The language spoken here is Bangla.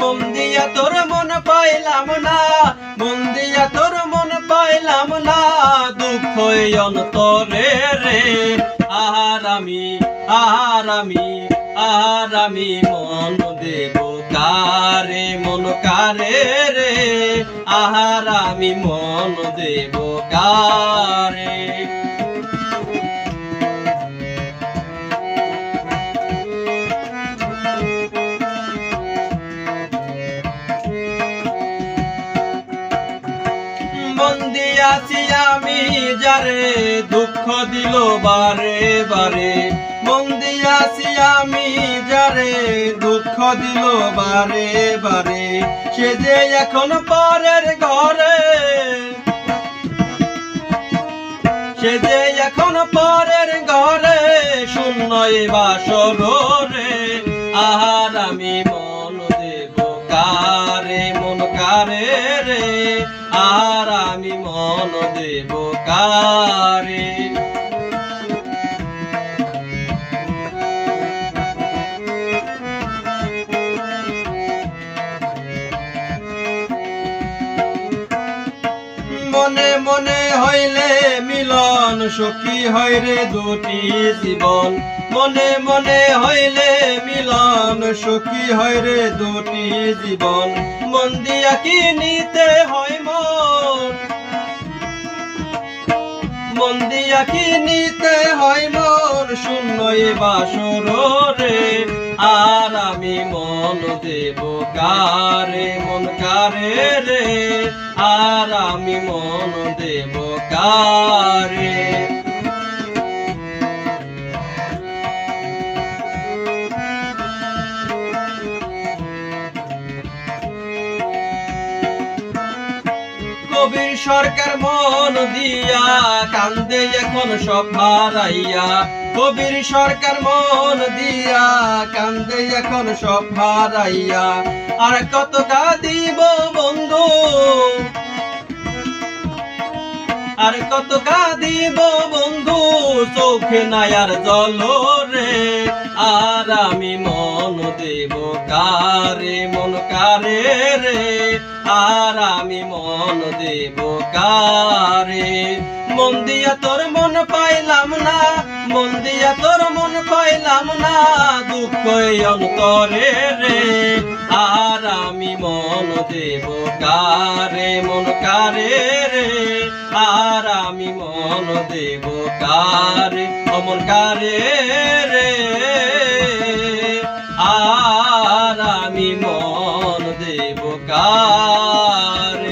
মন দিয়া তোর মন পাইলাম না, মন দিয়া তোর মন পাইলাম না, দুঃখ এই অন্তরে রে। আর আমি মন দেব কারে, মন কারে রে। আর আমি মন দেব কারে। মন দিয়াছি আমি যারে, দুঃখ দিল বারে বারে। মন দিয়াছি আমি যারে, দুঃখ দিল বারে বারে। সে যে এখন পরের ঘরে, সে যে এখন পরের ঘরে, শূন্য এ বাসর রে। আর আমি মন দেব কারে, মন কারে রে। আর আমি মন দেব কারে। মনে মনে হইলে মিলন, সখী হয় রে দুটি জীবন। মনে মনে হইলে মিলন, সখী হয় রে দুটি জীবন। মন দিয়া কি নিতে হয় মন, মন দিয়া কি নিতে হয় মন, শূন্য এ বাসর রে। আর আমি মন দেব কারে, মন কারে রে। আর আমি মন দেব কারে। কবির সরকার মন দিয়া কান্দে এখন সব হারাইয়া। কবির সরকার মন দিয়া কান্দে এখন সব হারাইয়া। আর কত কাঁদিব বন্ধু, আর কত কাঁদিব বন্ধু, চোখে নাই আর জল রে। আর আমি মন দেব কারে, মন কারে রে। আর আমি মন দেব কারে। মন দিয়া তোর মন পাইলাম না, মন দিয়া তোর মন পাইলাম না, দুঃখ এই অন্তরে রে। আর আমি মন দেব কারে, মন কারে রে। আর আমি মন দেব কারে, অমন কারে রে। আর আমি মন দেব কারে।